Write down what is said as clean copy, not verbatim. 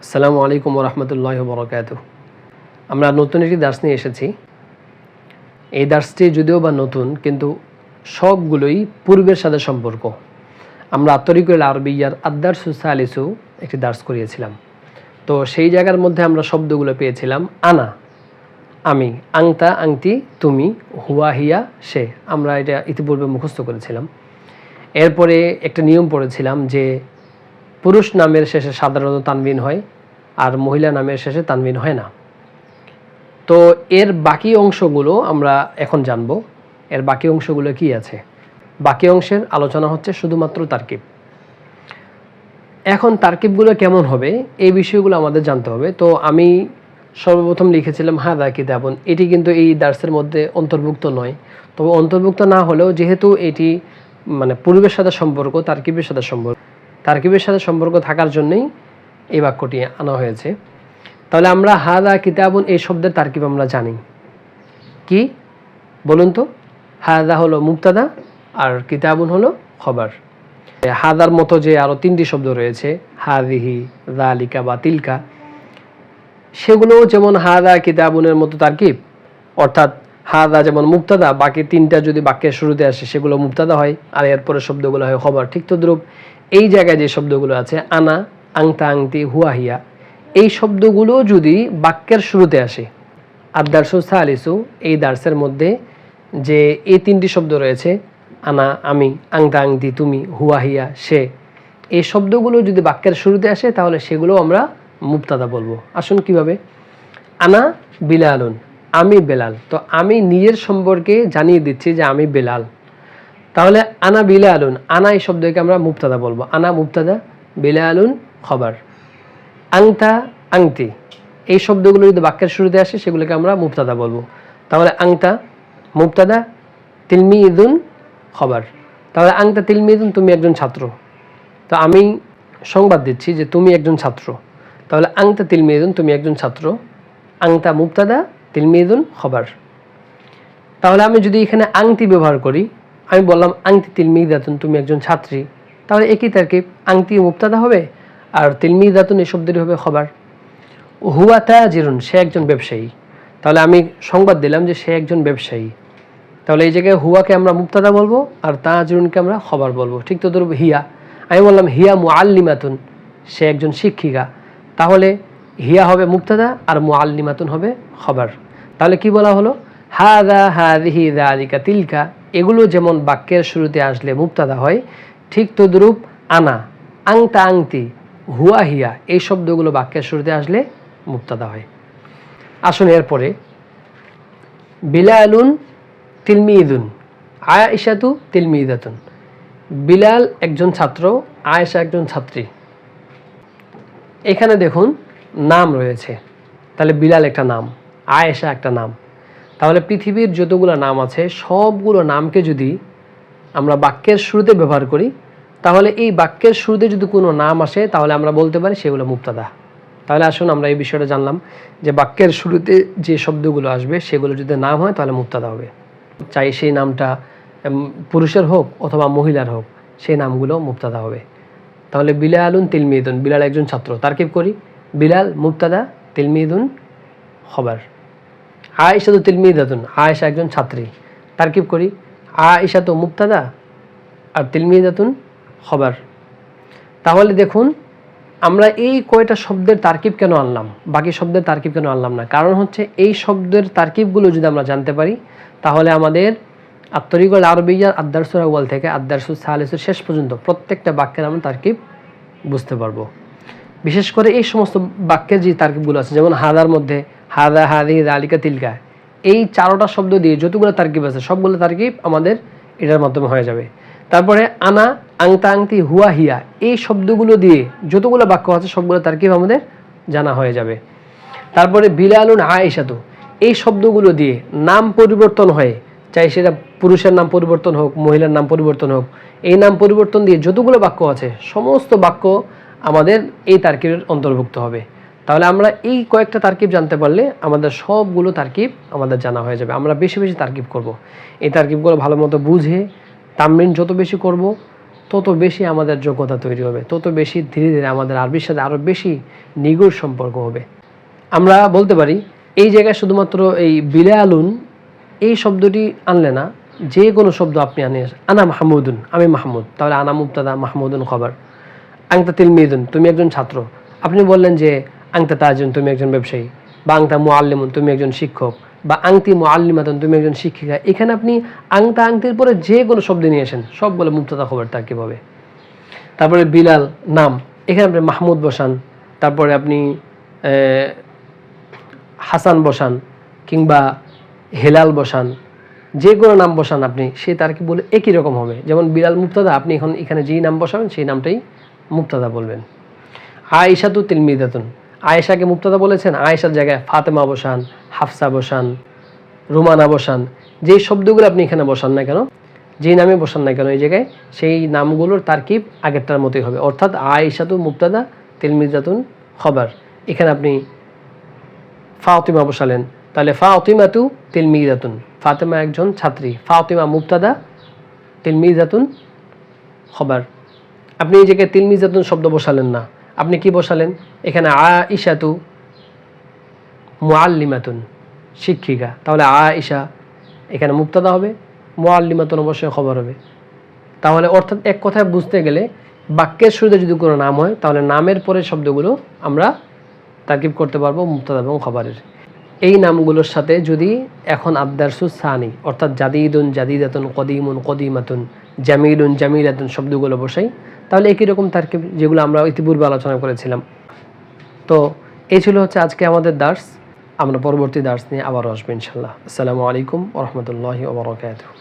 আসসালামু আলাইকুম ওয়া রাহমাতুল্লাহি ওয়া বারাকাতুহু। আমরা নতুন একটি দার্স নিয়ে এসেছি। এই দার্সটি যদিও বা নতুন, কিন্তু সবগুলোই পূর্বের সাথে সম্পর্ক। আমরা আত-তরিকুল আরবিয়্যার আদ-দারসুস সালিসু একটি দার্স করিয়েছিলাম। তো সেই জায়গার মধ্যে আমরা শব্দগুলো পেয়েছিলাম আনা, আমি, আংতা, আংতি, তুমি, হুয়া, হিয়া, সে। আমরা এটা ইতিপূর্বে মুখস্থ করেছিলাম। এরপরে একটা নিয়ম পড়েছিলাম যে পুরুষ নামের শেষে সাধারণত তানবিন হয়, আর মহিলা নামের শেষে তানবিন হয় না। তো এর বাকি অংশগুলো আমরা এখন জানব। এর বাকি অংশগুলো কি আছে? বাকি অংশের আলোচনা হচ্ছে শুধুমাত্র তারকিব। এখন তারকিবগুলো কেমন হবে এই বিষয়গুলো আমাদের জানতে হবে। তো আমি সর্বপ্রথম লিখেছিলাম হাদা কিতাবুন। এটি কিন্তু এই দার্সের মধ্যে অন্তর্ভুক্ত নয়। তবে অন্তর্ভুক্ত না হলেও যেহেতু এটি পূর্বের সাথে সম্পর্ক, তারকিবের সাথে সম্পর্ক থাকার জন্যই এই বাক্যটি আনা হয়েছে। তাহলে আমরা হাদা কিতাবুন এই শব্দের তারকিব আমরা জানি কি, বলুন তো? হাদা হলো মুবতাদা আর কিতাবুন হলো খবর। হাদার মতো যে আরও তিনটি শব্দ রয়েছে, হাদিহি, যালিকা বা তিলকা, সেগুলো যেমন হাদা কিতাবুনের মতো তারকিব, অর্থাৎ হাদা যেমন মুবতাদা, বাকি তিনটা যদি বাক্যের শুরুতে আসে সেগুলো মুবতাদা হয়, আর এরপরে শব্দগুলো হয় খবর। ঠিক তদ্রূপ এই জায়গায় যে শব্দগুলো আছে আনা, আংতা, আংতি, হুয়া, হিয়া, এই শব্দগুলো যদি বাক্যের শুরুতে আসে, আদ-দারসুস সালিসু এই দার্সের মধ্যে যে এই তিনটি শব্দ রয়েছে আনা, আমি, আংতা, আংতি, তুমি, হুয়া, হিয়া, সে, এই শব্দগুলো যদি বাক্যের শুরুতে আসে তাহলে সেগুলো আমরা মুবতাদা বলবো। আসুন কিভাবে? আনা বিলালুন, আমি বেলাল। তো আমি নিজের সম্পর্কে জানিয়ে দিচ্ছি যে আমি বেলাল। তাহলে আনা বিলালুন, আনা এই শব্দকে আমরা মুবতাদা বলবো। আনা মুবতাদা, বিলালুন খবর। আংতা, আংতি, এই শব্দগুলো যদি বাক্যের শুরুতে আসে সেগুলোকে আমরা মুবতাদা বলবো। তাহলে আংতা মুবতাদা, তিলমিদুন খবর। তাহলে আংতা তিলমিদুন, তুমি একজন ছাত্র। তো আমি সংবাদ দিচ্ছি যে তুমি একজন ছাত্র। তাহলে আংতা তিলমিদুন, তুমি একজন ছাত্র। আংতা মুবতাদা, তিলমিদুন খবর। তাহলে আমি যদি এখানে আংতি ব্যবহার করি, আমি বললাম আংতি তিলমিদাতুন, তুমি একজন ছাত্রী, তাহলে একই তারকিব, আংতি মুবতাদা হবে আর তিলমিদাতুন এই শব্দটি হবে খবর। হুয়া তাজিরুন, সে একজন ব্যবসায়ী। তাহলে আমি সংবাদ দিলাম যে সে একজন ব্যবসায়ী। তাহলে এই জায়গায় হুয়াকে আমরা মুবতাদা বলবো আর তাজিরুনকে আমরা খবর বলবো। ঠিক তদ্রূপ হিয়া, আমি বললাম হিয়া মুআল্লিমাতুন, সে একজন শিক্ষিকা। তাহলে হিয়া হবে মুবতাদা আর মুআল্লিমাতুন হবে খবর। তাহলে কি বলা হলো? হাদা, হাদিহি, যালিকা, তিলকা, এগুলো যেমন বাক্যের শুরুতে আসলে মুবতাদা হয়, ঠিক তদ্রূপ আনা, আংতা, আংতি, হুয়া, হিয়া এই শব্দগুলো বাক্যের শুরুতে আসলে মুবতাদা হয়। আসুন এরপরে বিলালুন তিলমিদুন, আয়েশাতু তিলমিদাতুন। বিলাল একজন ছাত্র, আয়েশা একজন ছাত্রী। এখানে দেখুন নাম রয়েছে। তাহলে বিলাল একটা নাম, আয়েশা একটা নাম। তাহলে পৃথিবীর যতগুলো নাম আছে সবগুলো নামকে যদি আমরা বাক্যের শুরুতে ব্যবহার করি, তাহলে এই বাক্যের শুরুতে যদি কোনো নাম আসে তাহলে আমরা বলতে পারি সেগুলো মুবতাদা। তাহলে আসুন আমরা এই বিষয়টা জানলাম যে বাক্যের শুরুতে যে শব্দগুলো আসবে সেগুলো যদি নাম হয় তাহলে মুবতাদা হবে। চাই সেই নামটা পুরুষের হোক অথবা মহিলার হোক, সেই নামগুলো মুবতাদা হবে। তাহলে বিলালুন তিলমিদুন, বিলাল একজন ছাত্র। তারকিব করি, বিলাল মুবতাদা, তিলমিদুন খবর। আয়েশাতু তিলমিদাতুন, আয়েশা একজন ছাত্রী। তারকিব করি, আয়েশাতু মুবতাদা আর তিলমিদাতুন খবর। তাহলে দেখুন আমরা এই কয়টা শব্দের তারকিব কেন আনলাম, বাকি শব্দের তারকিব কেন আনলাম না? কারণ হচ্ছে এই শব্দের তারকিবগুলো যদি আমরা জানতে পারি তাহলে আমাদের আত-তরিকুল আরবিয়্যার আদ-দারসুল আউয়াল থেকে আদ-দারসুস সালিসের শেষ পর্যন্ত প্রত্যেকটা বাক্যের আমরা তারকিব বুঝতে পারবো। বিশেষ করে এই সমস্ত বাক্যের যে তারকিবগুলো আছে, যেমন হাদার মধ্যে হাদা, হাদিহি, যালিকা, তিলকা, এই চারোটা শব্দ দিয়ে যতগুলো তারকিব আছে সবগুলো তারকিব আমাদের এটার মাধ্যমে হয়ে যাবে। তারপরে আনা, আংতা, আংতি, হুয়া, হিয়া এই শব্দগুলো দিয়ে যতগুলো বাক্য আছে সবগুলো তারকিব আমাদের জানা হয়ে যাবে। তারপরে বিলালুন, আয়েশাতু এই শব্দগুলো দিয়ে নাম পরিবর্তন হয়ে, চাই সেটা পুরুষের নাম পরিবর্তন হোক মহিলার নাম পরিবর্তন হোক, এই নাম পরিবর্তন দিয়ে যতগুলো বাক্য আছে সমস্ত বাক্য আমাদের এই তারকিবের অন্তর্ভুক্ত হবে। তাহলে আমরা এই কয়েকটা তারকিব জানতে পারলে আমাদের সবগুলো তারকিব আমাদের জানা হয়ে যাবে। আমরা বেশি বেশি তারকিব করব। এই তারকিবগুলো ভালো মতো বুঝে তামরিন যত বেশি করব তত বেশি আমাদের যোগ্যতা তৈরি হবে, তত বেশি ধীরে ধীরে আমাদের আরবির সাথে আরও বেশি নিগুড় সম্পর্ক হবে। আমরা বলতে পারি এই জায়গায় শুধুমাত্র এই বিলালুন এই শব্দটি আনলে না, যে কোনো শব্দ আপনি আনে, আনা মাহমুদুন, আমি মাহমুদ, তাহলে আনা মুবতাদা, মাহমুদুন খবর। আংতা তিলমিদুন, তুমি একজন ছাত্র। আপনি বললেন যে আংতা তাজুন, তুমি একজন ব্যবসায়ী, বা আংতা মুআল্লিমুন, তুমি একজন শিক্ষক, বা আংতি মুআল্লিমাতুন, তুমি একজন শিক্ষিকা। এখানে আপনি আংতা আংতির পরে যে কোনো শব্দ নিয়ে আসেন, সব বলে মুবতাদা খবর তারকিব হবে। তারপরে বিলাল নাম, এখানে আপনি মাহমুদ বসান, তারপরে আপনি হাসান বসান, কিংবা হেলাল বসান, যে কোনো নাম বসান আপনি, সে তারকিব বলে একই রকম হবে। যেমন বিলাল মুবতাদা, আপনি এখন এখানে যেই নাম বসাবেন সেই নামটাই মুবতাদা বলবেন। আয়েশা তু তিলমিদাতুন, আয়েশাকে মুবতাদা বলেছেন, আয়েশার জায়গায় ফাতেমা বসান, হাফসা বসান, রুমানা বসান, যেই শব্দগুলো আপনি এখানে বসান না কেন, যেই নামে বসান না কেন, এই জায়গায় সেই নামগুলোর তারকিব আগেরটার মতোই হবে। অর্থাৎ আয়েশা তু মুবতাদা, তিলমিদাতুন খবর। এখানে আপনি ফাতিমা বসালেন, তাহলে ফাতিমা তু তিলমিদাতুন, ফাতেমা একজন ছাত্রী, ফাতিমা মুবতাদা, তিলমিদাতুন খবর। আপনি এই জায়গায় তিলমিদাতুন শব্দ বসালেন না, আপনি কি বসালেন এখানে, আয়েশাতু মুআল্লিমাতুন, শিক্ষিকা, তাহলে আয়েশা এখানে মুবতাদা হবে, মুআল্লিমাতুন অবশ্যই খবর হবে। তাহলে অর্থাৎ এক কথায় বুঝতে গেলে বাক্যের শুরুতে যদি কোনো নাম হয়, তাহলে নামের পরের শব্দগুলো আমরা তারকিব করতে পারবো মুবতাদা এবং খবরের। এই নামগুলোর সাথে যদি এখন আদ-দারসুস সানি অর্থাৎ জাদিদুন জাদিদাতুন, কদিমুন কদিমাতুন, জামিলুন জামিলাতুন শব্দগুলো বসাই, তাহলে একই রকম তারকিব যেগুলো আমরা ইতিপূর্বে আলোচনা করেছিলাম। তো এই ছিল হচ্ছে আজকে আমাদের দার্স। আমরা পরবর্তী দার্স নিয়ে আবারও আসবো ইনশাআল্লাহ। আসসালামু আলাইকুম ওয়া রাহমাতুল্লাহি ওয়া বারাকাতুহু।